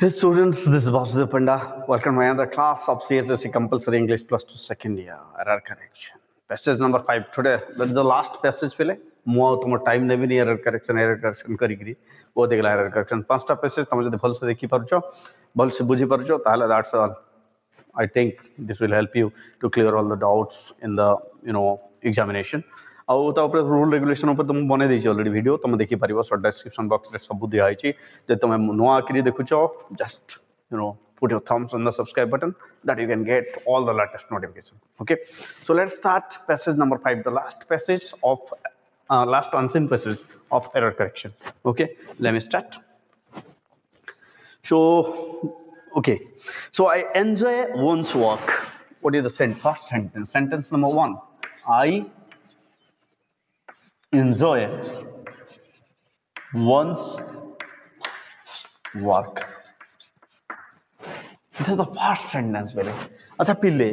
Hey students, this is Vasudev Panda. Welcome to another class of CSSC Compulsory English Plus 2 second year error correction. Passage number 5 today. That is the last passage pele. Mo तुम time nevi ni error correction kari kiri. वो देखला error correction. पांचटा passage तुम जब भल से देखी पारुचो, भल से बुझी पारुचो, ताहले that's all. I think this will help you to clear all the doubts in the examination. ଆଉ ତା ଉପରେ ରୁଲ୍ ରେଗୁଲେସନ୍ ଉପରେ ତ ମୁଁ ବନେଇ ଦେଇଛି ଅଲରେଡ଼ି ଭିଡ଼ିଓ ତୁମେ ଦେଖିପାରିବ ସର୍ଟ ଡେସ୍କ୍ରିପ୍ସନ୍ ବକ୍ସରେ ସବୁ ଦିଆହେଇଛି ଯଦି ତୁମେ ନୂଆ ଆଖିରି ଦେଖୁଛ just put your thumbs on the subscribe button that you can get all the latest notification. Okay, so let's start passage number 5, the last passage of last unseen passage of error correction. Okay, let me start. So okay, so I enjoy one's work. What is the first sentence? Sentence number 1, I enjoy one's work. This is the first sentence बेले. अच्छा पिले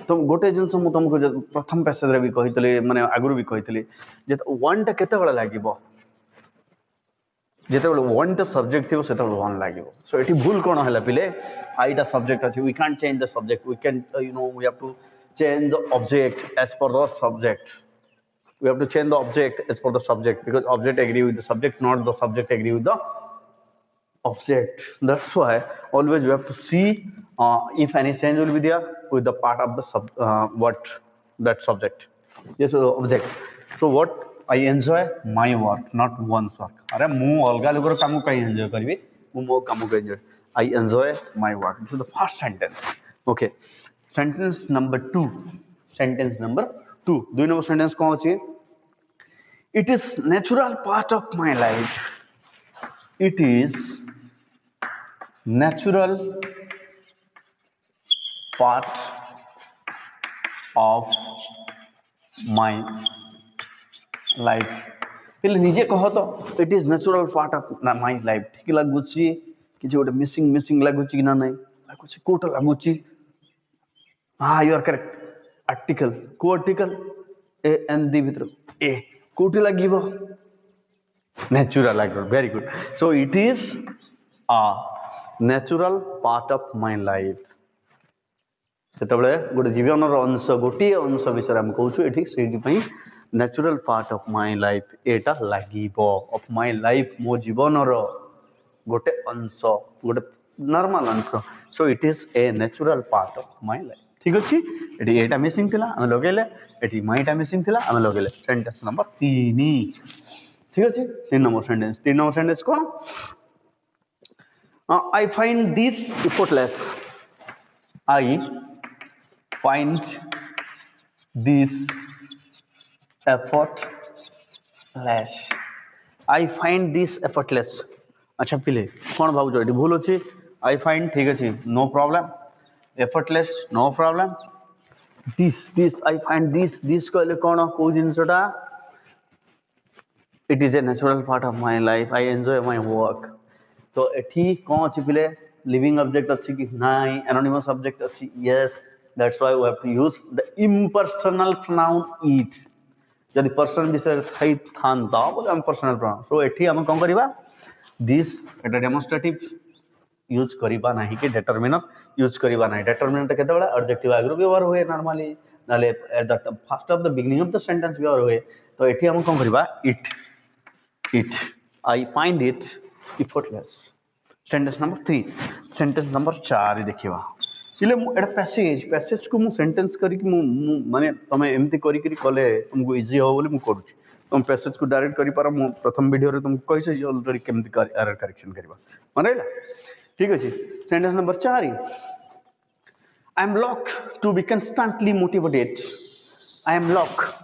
तुम गोटे जिनस मु तुमको प्रथम passage रे भी कहितले माने आगुरु भी कहितले जे वन टा केते बेला लागिबो जेते बेले वन टा सब्जेक्ट थिबो सेते बेले वन लागिबो सो एठी भूल कोन हला पिले आई टा सब्जेक्ट अछि we can't change the subject we can we have to change the object as per the subject we have to change the object as per the subject because object agree with the subject, not the subject agree with the object. That's why always we have to see if any change will be there with the part of the what that subject. Yes, object. So what I enjoy my work, not one's work. अरे मु अलगा लोगर काम को enjoy करिवे मु मो काम को enjoy. I enjoy my work. This is the first sentence. Okay. Sentence number 2. Sentence number 2. Do you know sentence कौन सी? It is natural part of my life. It is natural part of my life. पहले निजे कहो तो it is natural part of my life. ठीक लागुची किसी गोटे missing लागुची कि ना नहीं लागुची कोट लागुची. हाँ, you are correct. Article को article a and the भितर a कोटी लागिबो natural लागो. Very good. So it is a natural part of my life. ସେତେବେଳେ ଗୋଟେ ଜୀବନର ଅଂଶ ଗୋଟିଏ ଅଂଶ ବିଷୟରେ ଆମେ କହୁଛୁ ଏଠି ସେଇଥିପାଇଁ natural part of my life ଏଇଟା ଲାଗିବ ଅଫ୍ ମାଇ ଲାଇଫ୍ ମୋ ଜୀବନର ଗୋଟେ ଅଂଶ ଗୋଟେ ନର୍ମାଲ ଅଂଶ show it is a natural part of my life ଠିକ ଅଛି ଏଠି ଏଇଟା ମିସିଂ ଥିଲା ଆମେ ଲଗେଇଲେ ଏଠି ମାଇଟା ମିସିଂ ଥିଲା ଆମେ ଲଗେଇଲେ ସେଣ୍ଟେନ୍ସ ନମ୍ବର 3 ଠିକ ଅଛି 3 ନମ୍ବର ସେଣ୍ଟେନ୍ସ କ'ଣ I find this effortless. I find this effortless. I find this effortless. अच्छा पिले कौन भाव ये भूल अच्छी I find ठीक अच्छी no problem. Effortless no problem. This I find this कहले कौन को जिनसटा it is a natural part of my life. I enjoy my work. तो एठी कौन अच्छी पिले living object अच्छी कि नहीं anonymous object अच्छी yes. That's why we have to use the impersonal pronoun it. यदि पर्सन विषय थाई थांता बोले हम पर्सनल प्रोनाउन सो एठी हम कोन करबा दिस एटा डेमोन्स्ट्रेटिव यूज करबा नाही कि डिटरमिनर यूज करबा नाही डिटरमिनर केते बडा एडजेक्टिव आगरो व्यवहार होए नॉर्मली नाले at the first of the beginning of the sentence व्यवहार होए तो एठी हम कोन करबा it I find it effortless. Sentence number 3 sentence number 4 देखिबा इले एटा पैसेज को मु सेंटेंस करी कि मु माने तमे एमती करी करी कले तुमको इजी हो बोली मु करू तुम पैसेज को डायरेक्ट करी पार मु प्रथम वीडियो रे तुमको कहि छै ऑलरेडी केमती एरर करेक्शन करबा मानेला ठीक अछि sentence number 4 I am locked to be constantly motivated. I am locked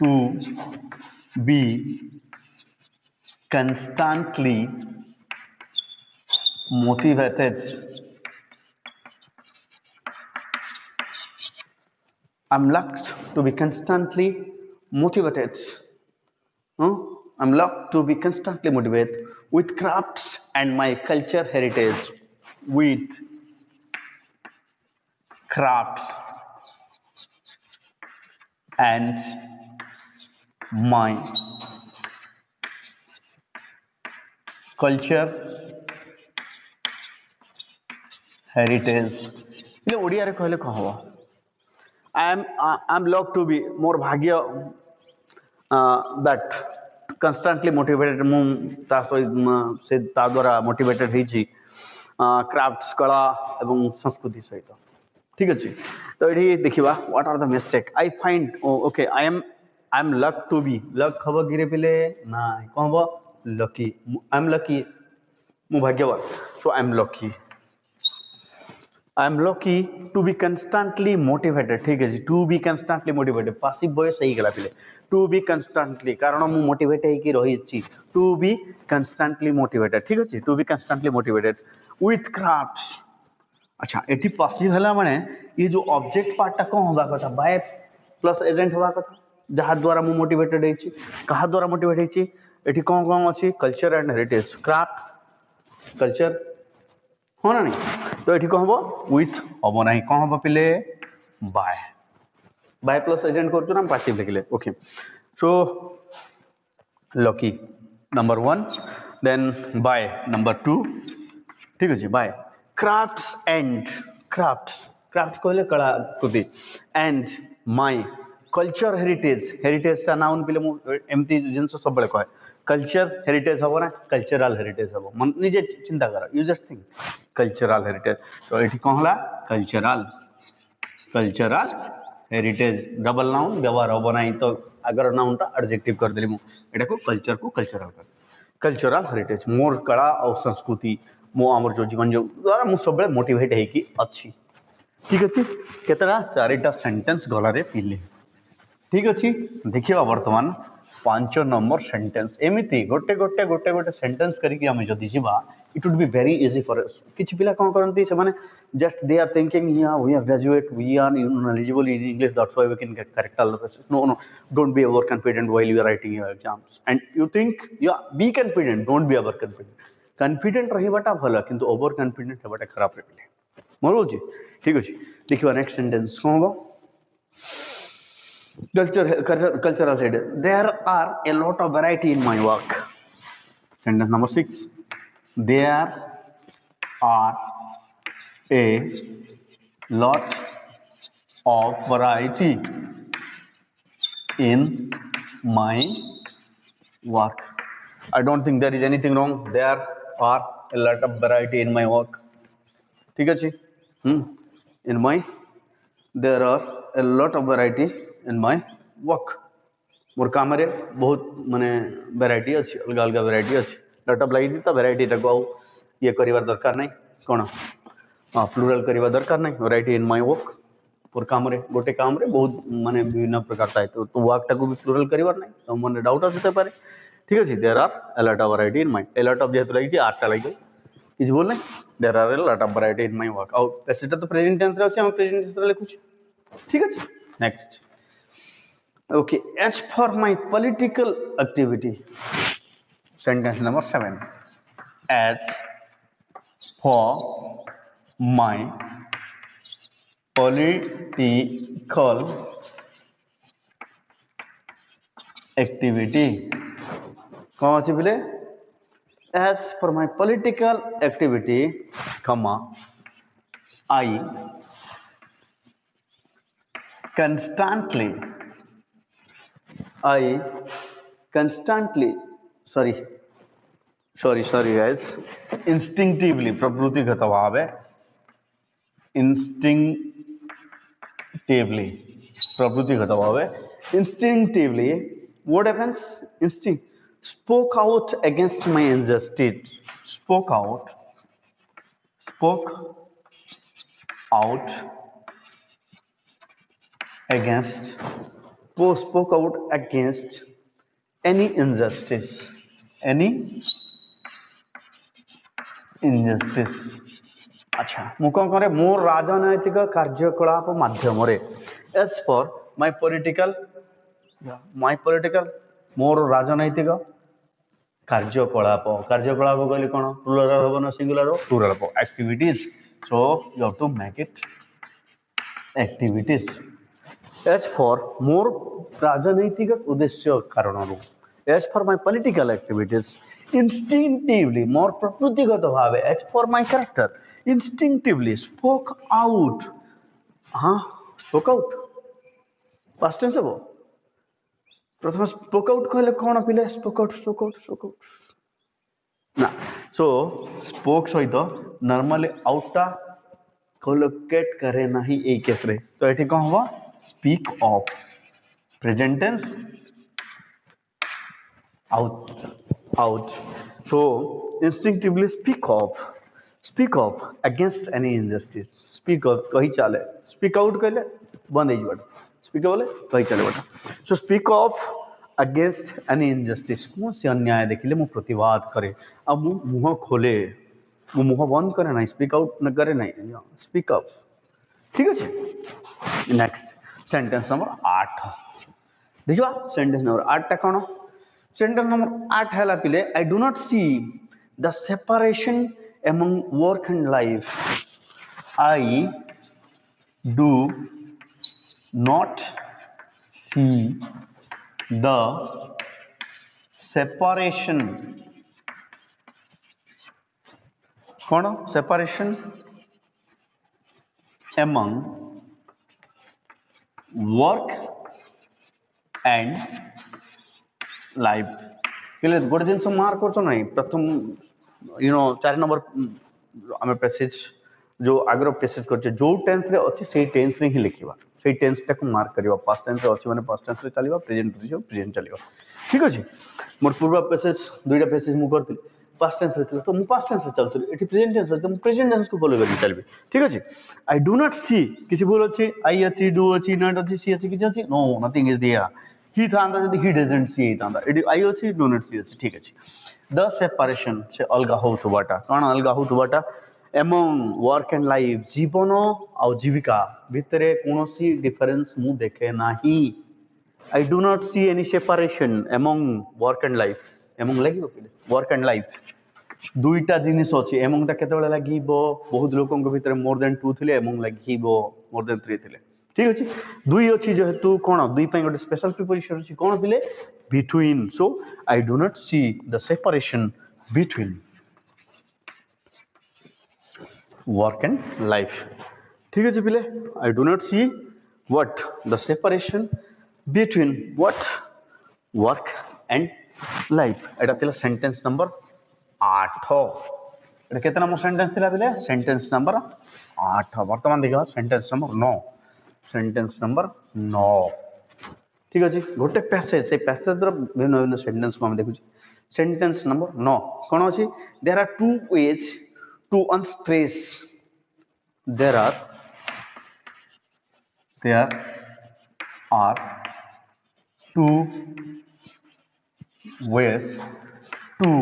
to be constantly motivated. I'm locked to be constantly motivated. I'm locked to be constantly motivated with crafts and my culture heritage. With crafts and my culture heritage ये ओडिया रे कहले कह हो I am luck to be more भाग्य that constantly motivated ମୁଁ ତା ସେ ତା ଦ୍ୱାରା motivated ହେଇଛି କ୍ରାଫ୍ଟସ୍ କଳା ଏବଂ ସଂସ୍କୃତି ସହିତ ଠିକ ଅଛି ତ ଏଠି ଦେଖିବା what are the mistake I find okay I am luck to be luck ହବ କିରେ ପିଲେ ନା କଣ ହବ lucky I am lucky ମୁଁ ଭାଗ୍ୟବାନ so I am lucky I am lucky to be constantly motivated ठीक है जी to be constantly motivated passive voice सही गला पिले to be constantly कारण मु motivate है कि रही ची to be constantly motivated ठीक है to be constantly motivated with crafts अच्छा एटी passive हला माने ये जो object part टा कौन होगा कथा by plus agent होगा कथा जहाँ द्वारा मु motivated है ची कहाँ द्वारा motivated है ची एटी कौन अच्छी culture and heritage craft culture हाँ ना नहीं तो ये कौन हम विथ हम ना कौन हम पिले बाय बाय प्लस एजेंट करते ना पैसिव लिखले okay so lucky number 1 then by number 2 ठीक है बाय क्राफ्ट्स एंड क्राफ्ट्स कहले कलाकृति एंड माय कल्चर हेरिटेज टा नाउन पिले मु एमती जिंस सब बेले कहे कल्चर हेरिटेज हम ना कल्चरल हेरिटेज हम मन निजे चिंता कर you just think cultural heritage तो ये कौन है कल्चरल हेरिटेज डबल नाउन व्यवहार हम ना तो आगर नाउन टा एडजेक्टिव कर देली मुझे को कल्चर को कल्चरल हेरिटेज मोर कला और संस्कृति मो आमर जो जीवन जो द्वारा मु सब मोटिवेट है अच्छी ठीक अच्छे केतटा 4टा सेंटेंस गलारे पिले ठीक अच्छे देखिए वर्तमान 5 नंबर सेंटेंस एमती गोटे गोटे गोटे गोटे सेंटेंस करके आम जदि जीवा it would be very easy for us किछि पिला कोन करंती से माने just they are thinking yeah we are graduate we are eligible in English that's why we can get correct all no don't be overconfident while you are writing your exams and you think yeah be confident don't be overconfident रहिबाटा भला किंतु over confident हेबाटा खराब रे मोर होची ठीक अछि देखिबा next sentence कोन हो cultural head there are a lot of variety in my work sentence number 6 there are a lot of variety in my work I don't think there is anything wrong there are a lot of variety in my work ठीक है in my there are a lot of variety in my work मोर काम रे बहुत माने variety अच्छी अलग अलग variety अच्छी लैपटॉप लगी तो वैरायटी को ये करिवार दरकार नहीं कौन प्लूरल करिवार दरकार नहीं variety in my work more काम रे गोटे काम रे बहुत माने विभिन्न प्रकार था तो वर्क टाको भी प्लूरल करिवार नहीं तो मन डाउट आसते पारे ठीक अछि there are a lot of variety in my a lot of जेतु लगी 8टा लगी किछ बोल नहीं there are a lot of variety in my work और सेटा तो प्रेजेंट टेंस रे अछि हम प्रेजेंट टेंस रे लिखुछ ठीक अछि next okay as for my political activity sentence number 7 as for my political activity कौन अच्छी बोले as for my political activity comma I constantly sorry guys instinctively प्रकृतिगत भाव है instinctively प्रकृतिगत भाव है instinctively what happens instinct spoke out against my injustice spoke out spoke out against any injustice अच्छा मु कौन करे मोर राजनैतिक कार्यकलाप माध्यम रे एज फॉर माय पॉलिटिकल मोर राजनैतिक कार्यकलाप कहले कौन प्लूरल हो ना सिंगुलर हो प्लूरल हो activities so you have to make it activities as for more राजनैतिक उद्देश्य कारण as for my political activities, instinctively, more prakrutigato bhave, as for my character, instinctively spoke out. Huh? Spoke out. Past tense habo. प्रथम spoke out कहले कौन पिले spoke out ना so spoke सहित normally out टा कोलोकेट करे नहीं ए केस रे तो एठी कौन हवा speak of present tense out so instinctively speak of against any injustice speak of कही चले speak out कहले बंद हो जाए speak बोले कही चले बेटा so speak of against any injustice कौन से अन्याय देखिले मु प्रतिवाद करे अब मु मुंह खोले मु मुंह बंद करे नहीं speak out न करे नहीं speak up ठीक है नेक्स्ट सेंटेंस नंबर 8 देखिबा सेंटेंस नंबर 8 टा कोन सेंटेंस नंबर 8 हैला पिले आई do not see the separation among work and life. I do not see the separation. कौन separation among work and life. पहले गोटे जिन मार्क कर ना प्रथम चार नंबर आम पैसेज जो आगर पैसेज कर जो टेन्स रे अच्छी से टेन्स रे ही लिखा से टेन्स टाक मार्क करवा पास्ट टेन्स रे अच्छी माने पास्ट टेन्स रे चलवा प्रेजेंट चलवा ठीक अच्छे मोर पूर्व पैसेज दुईटा पैसेज मु करती पास्ट टेन्स रे तो मु पास्ट टेन्स रे चलुथि एठी प्रेजेंट टेन्स रे तो मु प्रेजेंट टेन्स को फॉलो करके चलबी ठीक अच्छे आई डू नॉट सी किसी भूल अच्छी आई अच्छी डू अच्छी नॉट अच्छी सी अच्छी किसी अच्छी नो नथिंग इज देयर ही था जदी ही डजंट सी था एठी आई अच्छी डू नॉट सी अच्छी ठीक अच्छे द सेपरेशन से अलग होउथबाटा कौन अलग होउथबाटा एमंग वर्क एंड लाइफ जीवन आ जीविका भितरे कोनोसी डिफरेंस मु देखे नाही I do not see any separation among work and life among लागिबो वर्क एंड लाइफ दुईटा जिनिस अछि एमंग ता केतेबेला लागिबो बहुत लोकन के भितरे मोर देन 2 थिले एमंग लागिबो मोर देन 3 थिले ठीक अछि दुई अछि जेहेतु कोन दुई पय गोटे स्पेशल प्रिपरेशन अछि कोन पिले between so I do not see the separation between work and life ठीक है जी पिले I do not see what the separation between what work and life एटा थिला सेंटेंस नंबर 8 एटा केतना नंबर सेंटेंस थिला पिले सेंटेंस नंबर 8 वर्तमान देखा सेंटेंस नंबर 9 सेंटेंस नंबर 9 ठीक अच्छे गोटे पैसेज से पैसेज भिन्न भिन्न सेंटेंस को हम देखु सेंटेंस नंबर 9 कौन अच्छी there are two ways to unstress there are two ways to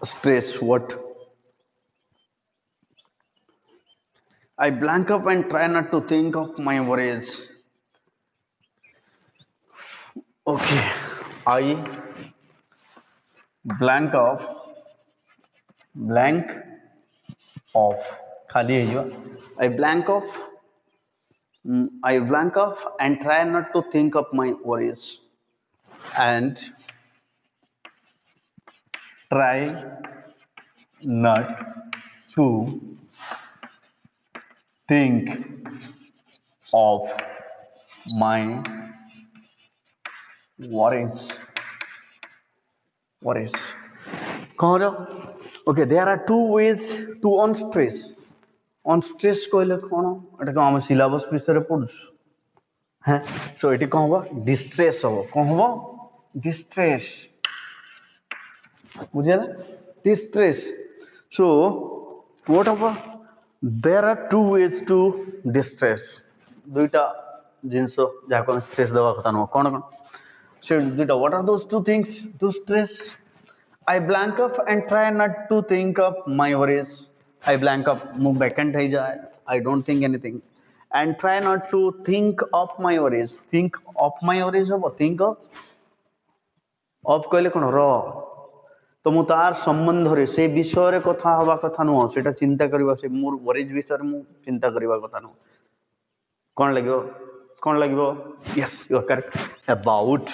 unstress what I blank up and try not to think of my worries. Okay, I blank off खाली है जो I blank off and try not to think of my worries and try not to think of my worries कौन okay there are two ways to unstress कहले कौन एटा को हम syllabus विषय रे पढु हैं सो एटी कौन हो डिस्ट्रेस हो कौन हो डिस्ट्रेस बुझे डिस्ट्रेस सो व्हाट हो there are two ways to distress दुईटा जिंस जाको स्ट्रेस दवा कथा न कोन कोन से दुईटा what are those two things to stress I blank up and try not to think of my worries I blank up move vacant हो जाए I don't think anything and try not to think of my worries हो think of कहले कोन रो तो मु तार संबंध रे से विषय रे कथा हवा कथा नु सेटा चिंता करबा से मोर वरीज विषय रे मु चिंता करबा कथा नु कोन लागो कौन लगे yes you are correct about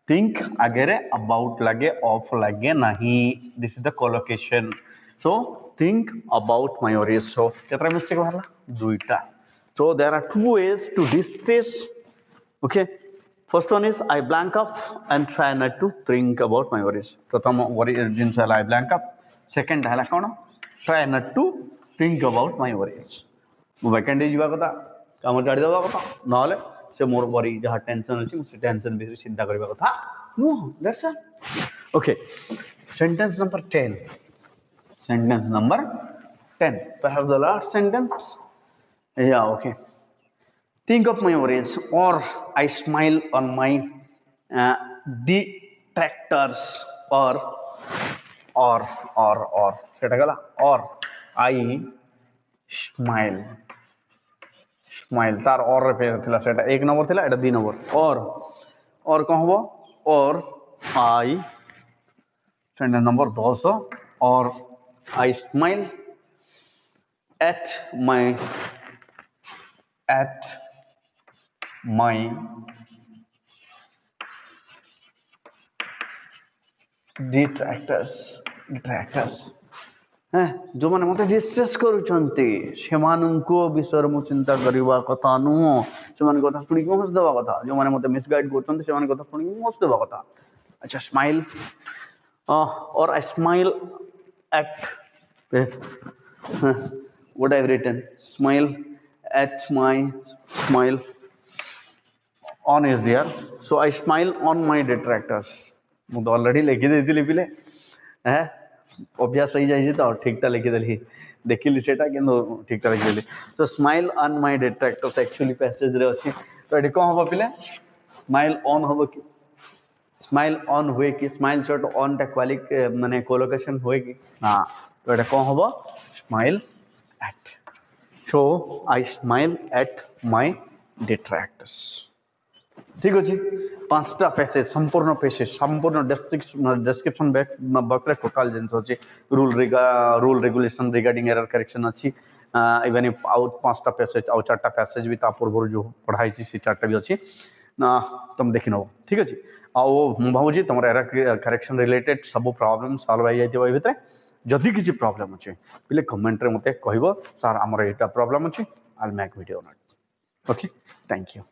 think आगे अबाउट लगे ऑफ लगे नहीं this is the collocation so think about my ओरिज सो केतरा मिस्टेक बाहरला दुईटा so there are two ways to distress okay first one is I blank up and try not to think about my worries प्रथम worry जिनसे I blank up second है कौन try not to think about my worries मु weekend जीवा कथा काम छाड़ी देवा कथा नहले से मोर वरी जहाँ टेंशन अच्छी मुझे टेंशन भी चिंता करबा कथा no that's all okay sentence number 10 sentence number 10 perhaps the last sentence yeah okay think of my worries or I smile on my detractors or সেটা গলা or I smile तार और रे पे थिला सेटा एक नंबर थिला एटा 2 नंबर और कौन हबो और I सेंटेंस नंबर 10 और I smile at my detractors जो मैंने मत डिस्ट्रेस करूछंती सेमाननको विषय मु चिंता करबा कथा नुह सेमान कथा सुनी को हस देबा कथा जो मैंने मत मिसगाइड करछंती सेमान कथा सुनी को हस देबा कथा अच्छा स्माइल और आई smile at what I've written smile at my smile on is there so I smile on my detractors मु तो ऑलरेडी लिखि देथिली पिले हैं अभ्यास सही जाई तो ठीकटा लिखि देली देखिली सेटा किंतु ठीकटा लिखि देली so smile on my detractors actually passage रे अछि तो एटी कोन हबो पिले स्माइल ऑन हबो कि स्माइल ऑन हुए कि स्माइल शॉट ऑन टा क्वालिक माने कोलोकेशन हुए कि हां तो एटा कोन हबो smile at so I smile at my detractors ठीक अछि पांचटा पैसेज संपूर्ण डिस्क्रिप्शन बॉक्स रे टोटल जेंस अछि rule regulation regarding error correction अछि इवन इफ आउट पांचटा पैसेज आउ चारटा पैसेज भी ता पूर्व जो पढ़ाई छी से चारटा भी अछि तुम देखि नबो ठीक अछि आउ भाऊजी तमरा एरर करेक्शन रिलेटेड सब प्रॉब्लम सॉल्व हो जाइते ओइ भितरे जदि किसी प्रॉब्लम अच्छे पे कमेंट रे मते कहबो सर हमर एटा प्रॉब्लम अच्छे I will make video on it okay thank you